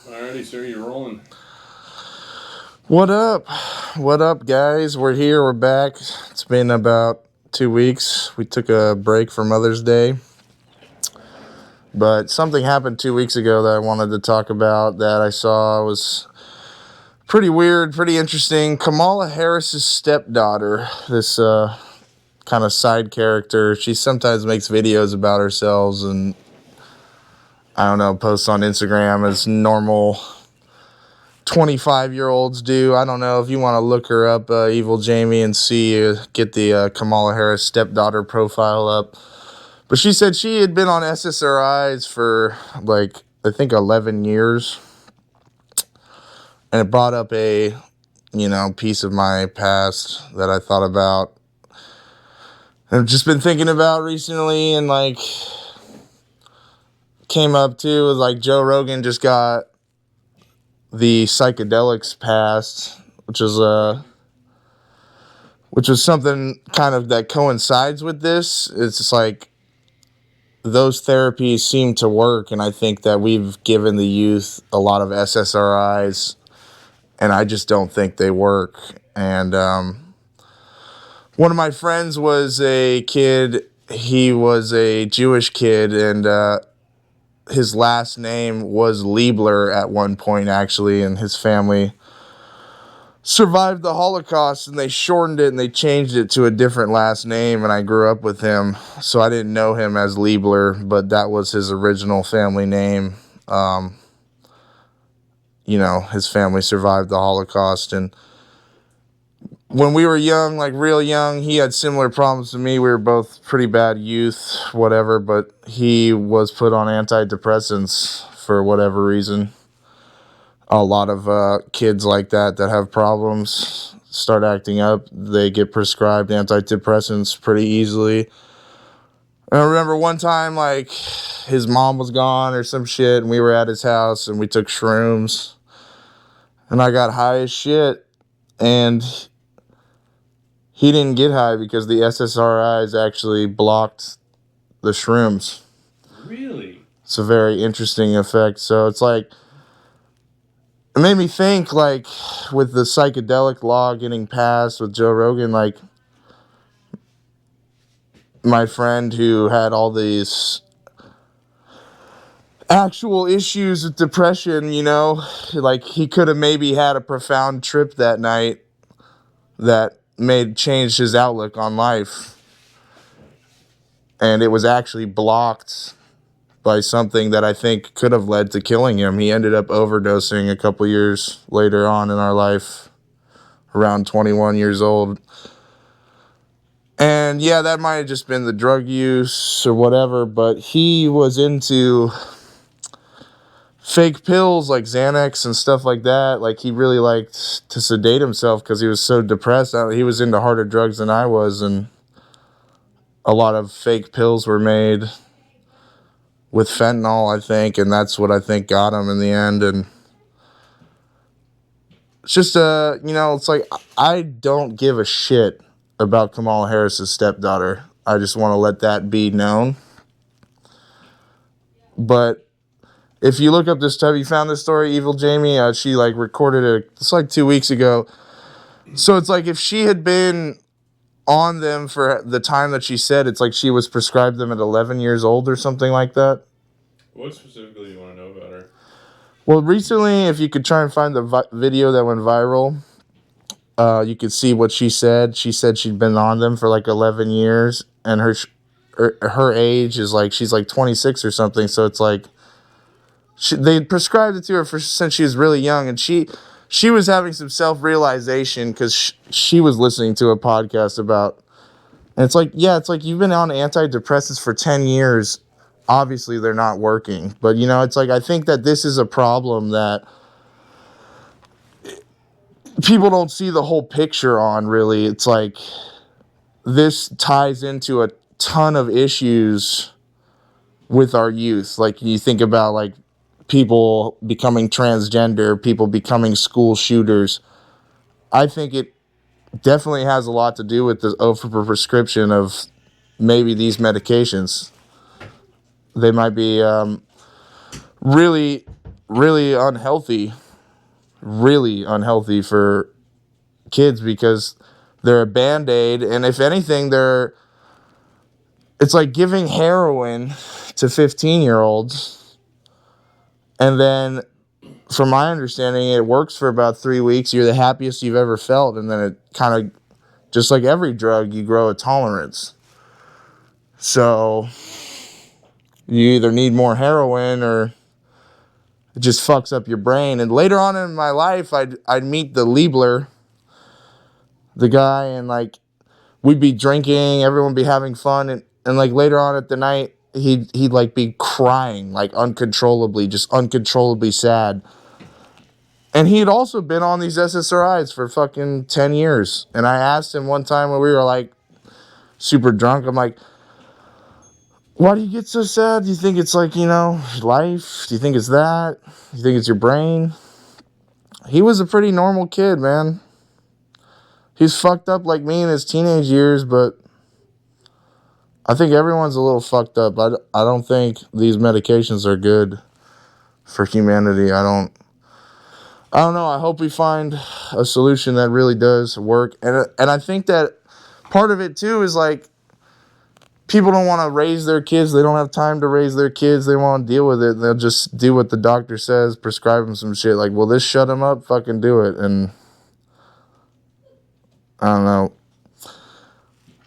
Alrighty, sir, you're rolling. What up? What up, guys? We're here. We're back. It's been about 2 weeks. We took a break for Mother's Day. But something happened 2 weeks ago that I wanted to talk about that I saw was pretty weird, pretty interesting. Kamala Harris's stepdaughter, this kind of side character, she sometimes makes videos about herself and, I don't know, posts on Instagram as normal 25-year-olds do. I don't know if you want to look her up, Evil Jamie, and get the Kamala Harris stepdaughter profile up. But she said she had been on SSRIs for I think 11 years. And it brought up a, piece of my past that I thought about. I've just been thinking about recently, and came up to Joe Rogan just got the psychedelics passed, which was something kind of that coincides with this. It's just those therapies seem to work, and I think that we've given the youth a lot of SSRIs, and I just don't think they work. And one of my friends was a kid. He was a Jewish kid, and his last name was Liebler at one point, actually, and his family survived the Holocaust, and they shortened it and they changed it to a different last name, and I grew up with him, so I didn't know him as Liebler, but that was his original family name. His family survived the Holocaust, and when we were young, real young, he had similar problems to me. We were both pretty bad youth, whatever, but he was put on antidepressants for whatever reason. A lot of kids like that have problems start acting up. They get prescribed antidepressants pretty easily. And I remember one time, his mom was gone or some shit, and we were at his house, and we took shrooms. And I got high as shit, and he didn't get high because the SSRIs actually blocked the shrooms. Really? It's a very interesting effect. So it's it made me think, with the psychedelic law getting passed with Joe Rogan, my friend who had all these actual issues with depression, he could have maybe had a profound trip that night that changed his outlook on life. And it was actually blocked by something that I think could have led to killing him. He ended up overdosing a couple years later on in our life, around 21 years old. And yeah, that might have just been the drug use or whatever, but he was into fake pills like Xanax and stuff like that. He really liked to sedate himself because he was so depressed. He was into harder drugs than I was, and a lot of fake pills were made with fentanyl, I think, and that's what I think got him in the end. And it's just I don't give a shit about Kamala Harris's stepdaughter. I just want to let that be known. But if you look up this stuff, you found this story, Evil Jamie. She recorded it. It's 2 weeks ago. So it's if she had been on them for the time that she said, it's she was prescribed them at 11 years old or something like that. What specifically do you want to know about her? Well, recently, if you could try and find the video that went viral, you could see what she said. She said she'd been on them for 11 years, and her age is she's 26 or something. So it's they prescribed it to her since she was really young, and she was having some self-realization because she was listening to a podcast about, and it's you've been on antidepressants for 10 years. Obviously, they're not working. But, it's I think that this is a problem that people don't see the whole picture on, really. It's this ties into a ton of issues with our youth. You think about, people becoming transgender, people becoming school shooters. I think it definitely has a lot to do with the overprescription of maybe these medications. They might be really really unhealthy for kids because they're a band-aid, and if anything, it's like giving heroin to 15-year-olds, and then from my understanding, it works for about 3 weeks. You're the happiest you've ever felt, and then it kind of, just like every drug, you grow a tolerance. So you either need more heroin or it just fucks up your brain. And later on in my life, I'd meet the Liebler, the guy, and like we'd be drinking, everyone would be having fun, and like later on at the night, he'd like be crying like uncontrollably, just uncontrollably sad. And he'd also been on these SSRIs for fucking 10 years. And I asked him one time when we were like super drunk, I'm like, why do you get so sad? Do you think it's like, life? Do you think it's that? Do you think it's your brain? He was a pretty normal kid, man. He's fucked up like me in his teenage years, but I think everyone's a little fucked up. I don't think these medications are good for humanity. I don't know. I hope we find a solution that really does work. And I think that part of it too is like people don't want to raise their kids. They don't have time to raise their kids. They want to deal with it. They'll just do what the doctor says, prescribe them some shit. Like, will this shut them up? Fucking do it. And I don't know.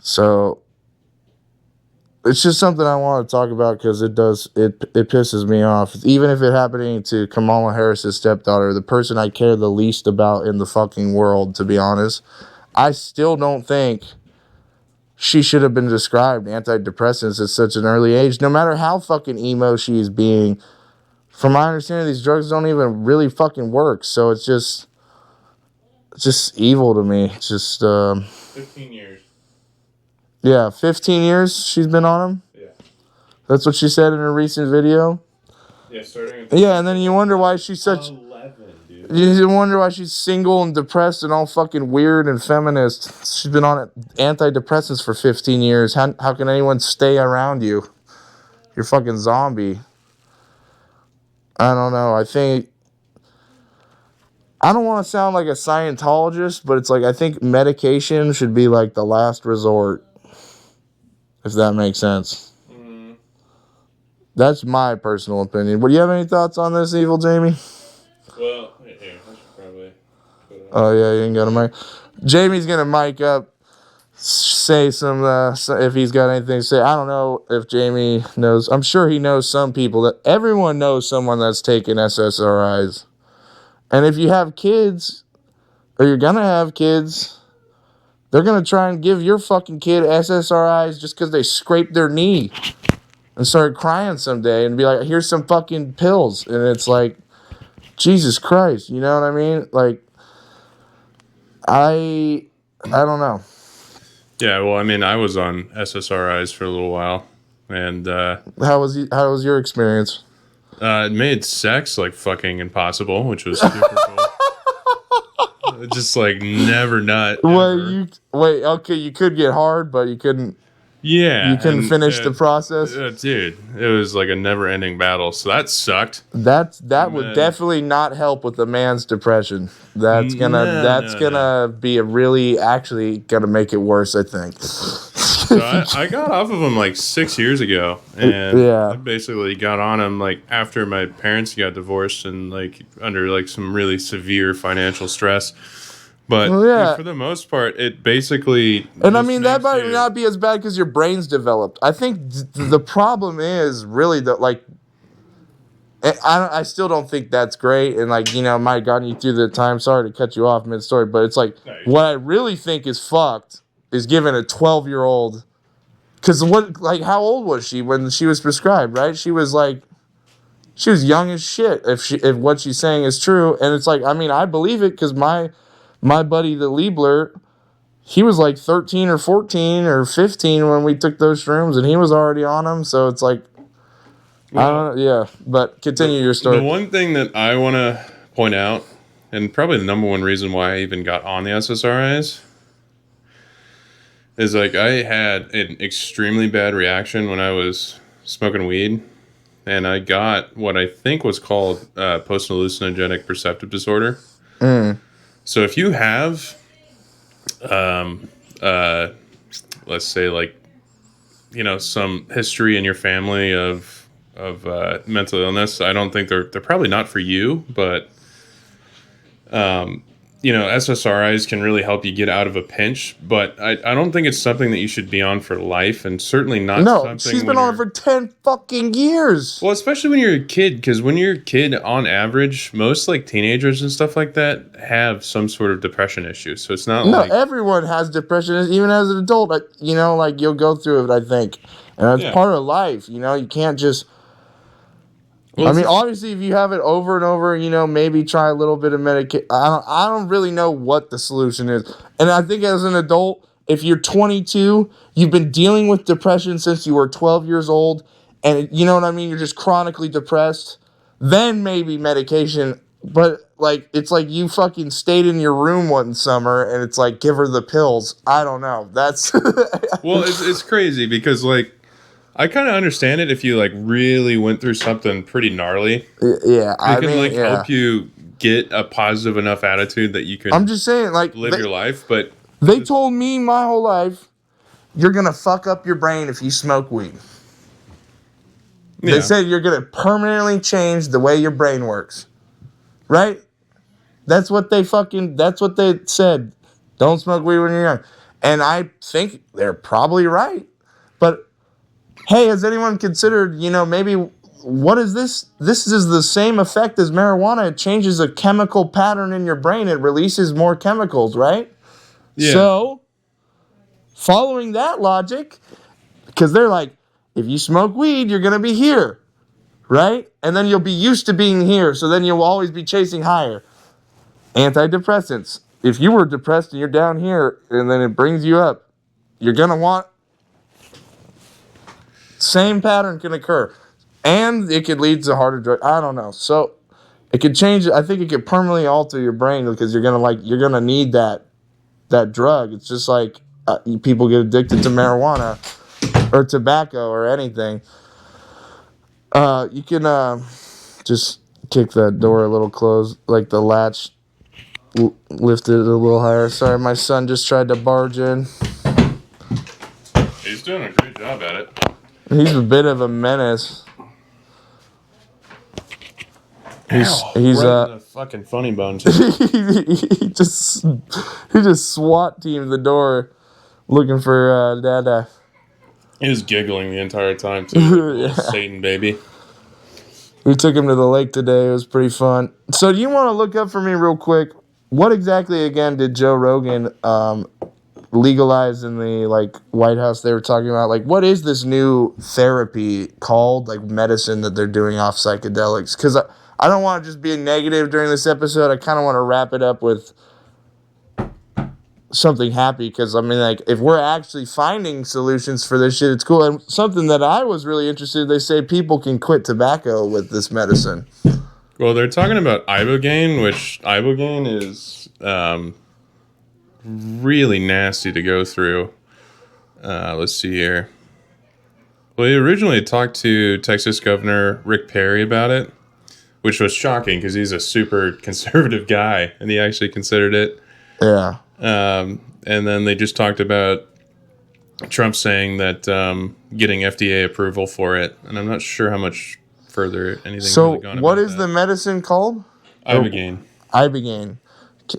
So it's just something I want to talk about because it pisses me off. Even if it happening to Kamala Harris's stepdaughter, the person I care the least about in the fucking world, to be honest, I still don't think she should have been prescribed antidepressants at such an early age, no matter how fucking emo she's being. From my understanding, these drugs don't even really fucking work. So it's just evil to me. It's just 15 years. Yeah, 15 years she's been on them? Yeah. That's what she said in her recent video? Yeah, starting at... Yeah, and then you wonder why she's such... 11, dude. You wonder why she's single and depressed and all fucking weird and feminist. She's been on antidepressants for 15 years. How can anyone stay around you? You're a fucking zombie. I don't know. I don't want to sound like a Scientologist, but it's like I think medication should be like the last resort. If that makes sense. Mm. That's my personal opinion. Would you have any thoughts on this, Evil Jamie? Well, here, I should probably put it on. Oh, yeah, you ain't got a mic. Jamie's going to mic up, say some, if he's got anything to say. I don't know if Jamie knows. I'm sure he knows some people. Everyone knows someone that's taken SSRIs. And if you have kids, or you're going to have kids, they're going to try and give your fucking kid SSRIs just because they scraped their knee and started crying someday and be like, here's some fucking pills. And it's like, Jesus Christ, you know what I mean? Like, I don't know. Yeah, well, I mean, I was on SSRIs for a little while. And how was your experience? It made sex like fucking impossible, which was super cool. Just like never nut. Wait, okay, you could get hard, but you couldn't. Yeah, you couldn't finish the process. Dude, it was like a never-ending battle. So that sucked. That would definitely not help with a man's depression. That's gonna be actually gonna make it worse, I think. So I got off of them like 6 years ago, and I basically got on them like after my parents got divorced and like under like some really severe financial stress. But for the most part, it basically... And I mean, that might not be as bad because your brain's developed. I think the problem is really that, like, I still don't think that's great. And, like, might have gotten you through the time. Sorry to cut you off mid-story. But it's like, what I really think is fucked is giving a 12-year-old... Because how old was she when she was prescribed, right? She was young as shit if what she's saying is true. And it's like, I mean, I believe it because my buddy, the Liebler, he was like 13 or 14 or 15 when we took those shrooms, and he was already on them. So it's like, I don't know. Yeah, but continue your story. The one thing that I want to point out, and probably the number one reason why I even got on the SSRIs, is like I had an extremely bad reaction when I was smoking weed. and I got what I think was called post-hallucinogenic perceptive disorder. So if you have, let's say, like, some history in your family of mental illness, I don't think they're probably not for you, but SSRIs can really help you get out of a pinch, but I don't think it's something that you should be on for life, and certainly not something. No, she's been on it for 10 fucking years. Well, especially when you're a kid, because when you're a kid, on average, most like teenagers and stuff like that have some sort of depression issue. So it's not like... No, everyone has depression, even as an adult. Like, you'll go through it, I think. And that's part of life, you can't just... Well, I mean, obviously, if you have it over and over, maybe try a little bit of medication. I don't really know what the solution is. And I think as an adult, if you're 22, you've been dealing with depression since you were 12 years old, and you know what I mean? You're just chronically depressed, then maybe medication. But, like, it's like you fucking stayed in your room one summer, and it's like, give her the pills. I don't know. That's... Well, it's crazy because, like, I kind of understand it if you, like, really went through something pretty gnarly. Yeah, it can help you get a positive enough attitude that you can... I'm just saying, like... live your life, but... They told me my whole life, you're going to fuck up your brain if you smoke weed. Yeah. They said you're going to permanently change the way your brain works. Right? That's what they said. Don't smoke weed when you're young. And I think they're probably right. But... hey, has anyone considered, maybe, what is this? This is the same effect as marijuana. It changes a chemical pattern in your brain. It releases more chemicals, right? Yeah. So, following that logic, because they're like, if you smoke weed, you're going to be here, right? And then you'll be used to being here, so then you'll always be chasing higher. Antidepressants. If you were depressed and you're down here, and then it brings you up, you're going to want... same pattern can occur. And it could lead to harder drug. I don't know. So it could change. I think it could permanently alter your brain because you're gonna need that drug. It's just like people get addicted to marijuana or tobacco or anything. You can just kick that door a little closed, like the latch lifted a little higher. Sorry, my son just tried to barge in. He's doing a great job at it. He's a bit of a menace. He's right in the fucking funny bone too. he just SWAT teamed the door looking for Dada. He was giggling the entire time too. Yeah. Satan baby. We took him to the lake today. It was pretty fun. So do you want to look up for me real quick? What exactly again did Joe Rogan legalized in the White House? They were talking about what is this new therapy called, medicine that they're doing off psychedelics? Because I don't want to just be negative during this episode. I kind of want to wrap it up with something happy, because I mean, if we're actually finding solutions for this shit, it's cool. And something that I was really interested in, they say people can quit tobacco with this medicine. Well, they're talking about ibogaine, which ibogaine is really nasty to go through. Let's see here. Well, he originally talked to Texas Governor Rick Perry about it, which was shocking because he's a super conservative guy, and he actually considered it. Yeah. And then they just talked about Trump saying that getting FDA approval for it, and I'm not sure how much further anything. So, really what is the medicine called? Ibogaine. Ibogaine.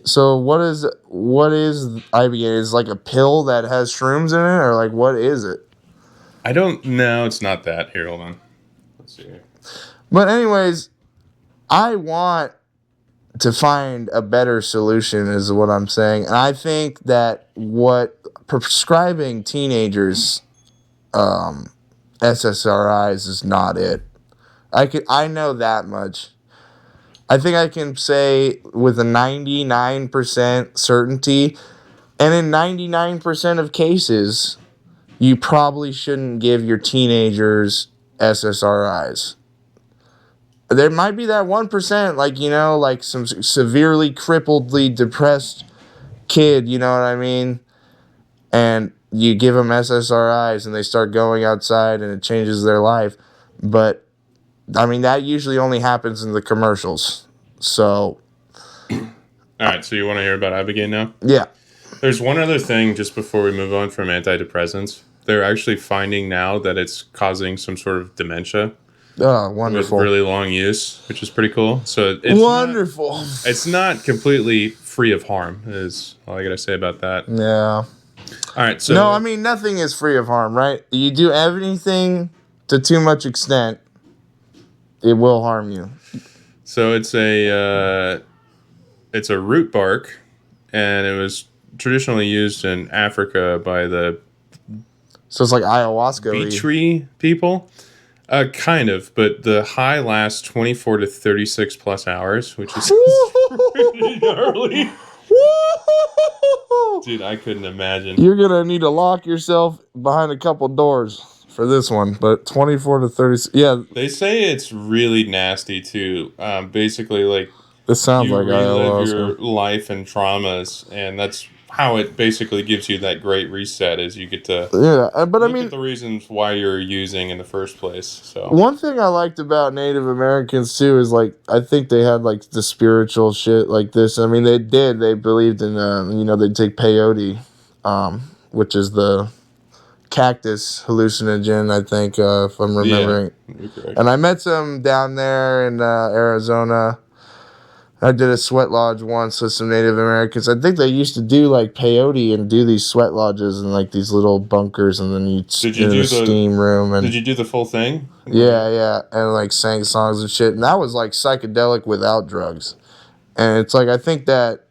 So, what is Ibogaine? Is it a pill that has shrooms in it, or what is it? I don't know. It's not that. Here, hold on. Let's see here. But anyways, I want to find a better solution is what I'm saying. And I think that what prescribing teenagers SSRIs is not it. I know that much. I think I can say with a 99% certainty, and in 99% of cases, you probably shouldn't give your teenagers SSRIs. There might be that 1%, some severely crippledly depressed kid, you know what I mean? And you give them SSRIs and they start going outside and it changes their life. But I mean, that usually only happens in the commercials. So. All right, so you want to hear about Ibogaine now? Yeah. There's one other thing just before we move on from antidepressants. They're actually finding now that it's causing some sort of dementia. Oh, wonderful. With really long use, which is pretty cool. So it's wonderful. It's not completely free of harm, is all I got to say about that. Yeah. All right, so... No, I mean, nothing is free of harm, right? You do anything to too much extent, it will harm you. So it's a root bark, and it was traditionally used in Africa by the... So it's like ayahuasca. Bee tree people? Kind of, but the high lasts 24 to 36 plus hours, which is pretty gnarly. Dude, I couldn't imagine. You're going to need to lock yourself behind a couple doors for this one, but 24 to 36, yeah. They say it's really nasty, too. Basically, like, this sounds you like relive ayahuasca. your life and traumas, and that's how it basically gives you that great reset is you get to but I mean at the reasons why you're using in the first place. So one thing I liked about Native Americans too is like I think they had like the spiritual shit like this. I mean they believed in they'd take peyote, which is the cactus hallucinogen, I think, if I'm remembering. Yeah, and I met some down there in Arizona. I did a sweat lodge once with some Native Americans. I think they used to do like peyote and do these sweat lodges in like these little bunkers, and then you'd in a steam room. And did you do the full thing? Yeah, and like sang songs and shit. And that was like psychedelic without drugs. And it's like I think that,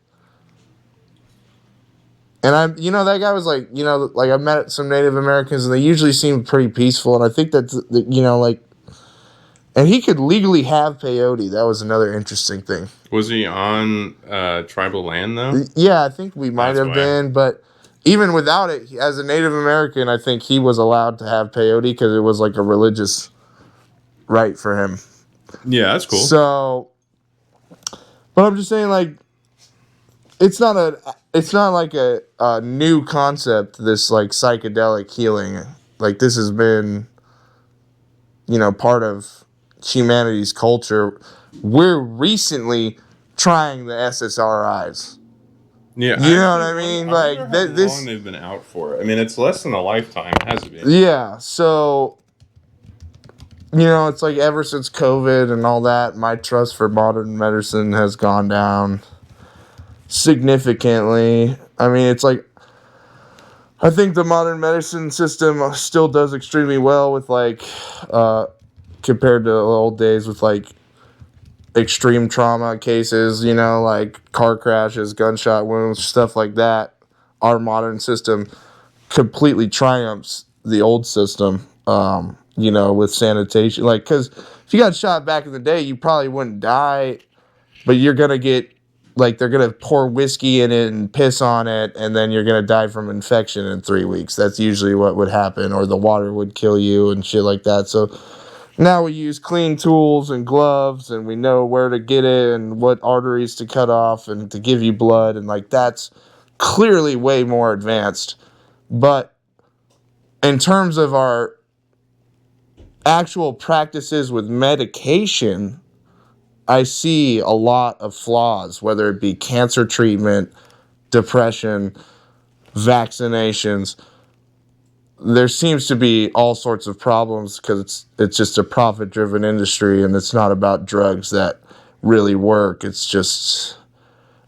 and that guy was like like I met some Native Americans and they usually seem pretty peaceful. And I think that like. And he could legally have peyote. That was another interesting thing. Was he on tribal land, though? Yeah, I think we might have been. But even without it, as a Native American, I think he was allowed to have peyote because it was like a religious right for him. Yeah, that's cool. So, but I'm just saying, like, it's not like a new concept, this, like, psychedelic healing. Like, this has been, part of humanity's culture. We're recently trying the SSRIs. Yeah, you know what I mean? Like how long they've been out for. I mean, it's less than a lifetime, it has to be. Yeah, so it's like ever since COVID and all that, my trust for modern medicine has gone down significantly. I mean, it's like I think the modern medicine system still does extremely well with like compared to the old days with like extreme trauma cases, like car crashes, gunshot wounds, stuff like that. Our modern system completely triumphs the old system, with sanitation. Like, because if you got shot back in the day, you probably wouldn't die, but you're going to get, like, they're going to pour whiskey in it and piss on it, and then you're going to die from infection in 3 weeks. That's usually what would happen, or the water would kill you and shit like that. So now we use clean tools and gloves, and we know where to get it and what arteries to cut off and to give you blood. And, like, that's clearly way more advanced. But in terms of our actual practices with medication, I see a lot of flaws, whether it be cancer treatment, depression, vaccinations. There seems to be all sorts of problems because it's just a profit-driven industry, and it's not about drugs that really work. It's just...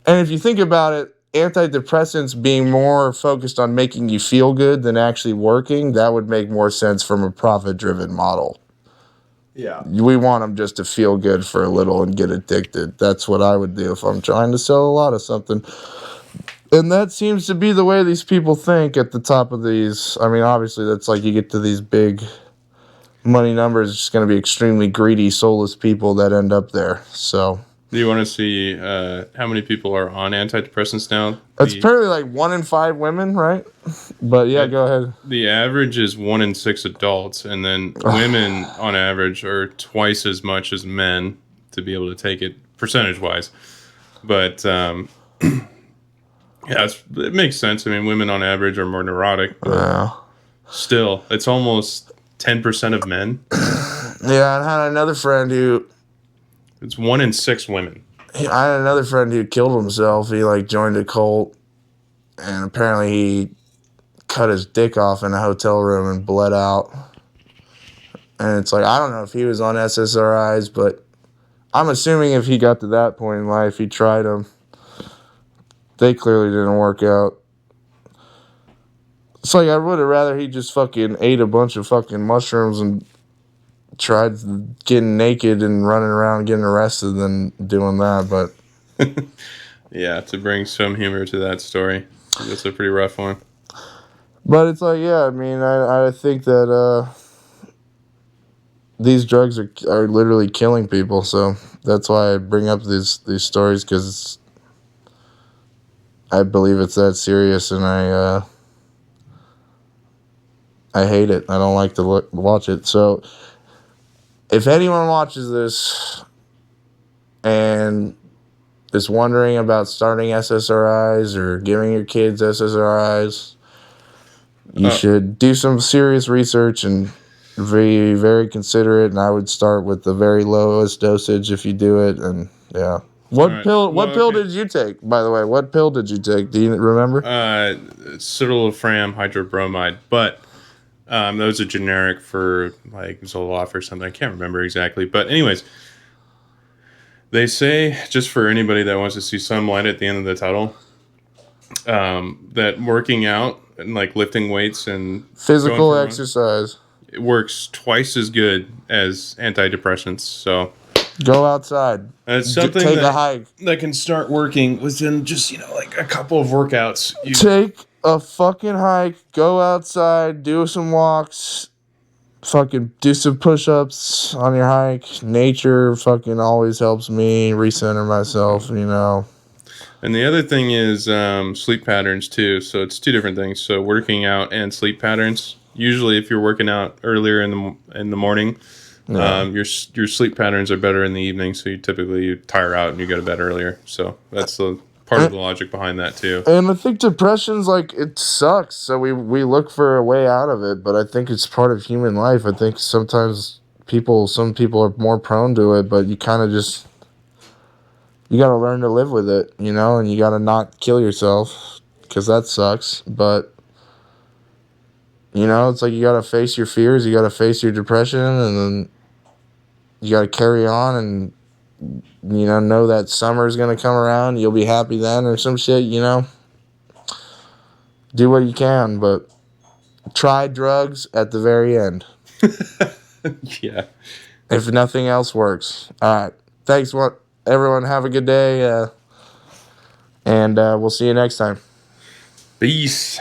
And if you think about it, antidepressants being more focused on making you feel good than actually working, that would make more sense from a profit-driven model. Yeah. We want them just to feel good for a little and get addicted. That's what I would do if I'm trying to sell a lot of something. And that seems to be the way these people think at the top of these. I mean, obviously, that's like you get to these big money numbers, it's just going to be extremely greedy, soulless people that end up there. So, do you want to see how many people are on antidepressants now? It's apparently like 1 in 5 women, right? But yeah, go ahead. The average is 1 in 6 adults, and then women on average are twice as much as men to be able to take it percentage-wise. But yeah, it makes sense. I mean, women on average are more neurotic, but still, it's almost 10% of men. Yeah, I had another friend who... It's 1 in 6 women. I had another friend who killed himself. He, like, joined a cult, and apparently he cut his dick off in a hotel room and bled out. And it's like, I don't know if he was on SSRIs, but I'm assuming if he got to that point in life, he tried them. They clearly didn't work out. It's like, I would have rather he just fucking ate a bunch of fucking mushrooms and tried getting naked and running around getting arrested than doing that, but... Yeah, to bring some humor to that story. That's a pretty rough one. But it's like, yeah, I mean, I think that these drugs are literally killing people, so that's why I bring up these stories, because I believe it's that serious, and I hate it. I don't like to watch it. So if anyone watches this and is wondering about starting SSRIs or giving your kids SSRIs, you should do some serious research and be very considerate. And I would start with the very lowest dosage if you do it. And yeah. What pill did you take, by the way? What pill did you take? Do you remember? Citalopram hydrobromide, but that was a generic for like Zoloft or something. I can't remember exactly. But anyways, they say, just for anybody that wants to see some light at the end of the tunnel, that working out and like lifting weights and physical exercise, it works twice as good as antidepressants. So go outside. And it's something take a hike that can start working within just, like a couple of workouts. Take a fucking hike, go outside, do some walks, fucking do some push-ups on your hike. Nature fucking always helps me recenter myself, And the other thing is sleep patterns too. So it's two different things. So working out and sleep patterns. Usually, if you're working out earlier in the morning, your sleep patterns are better in the evening. So you tire out and you go to bed earlier. So that's part of the logic behind that too. And I think depression's it sucks. So we look for a way out of it. But I think it's part of human life. I think sometimes some people are more prone to it. But you kind of just... You got to learn to live with it, and you got to not kill yourself, because that sucks. But, it's like you got to face your fears, you got to face your depression, and then you got to carry on and, know that summer's going to come around. You'll be happy then or some shit, Do what you can, but try drugs at the very end. Yeah. If nothing else works. All right. Thanks, everyone. Have a good day. And we'll see you next time. Peace.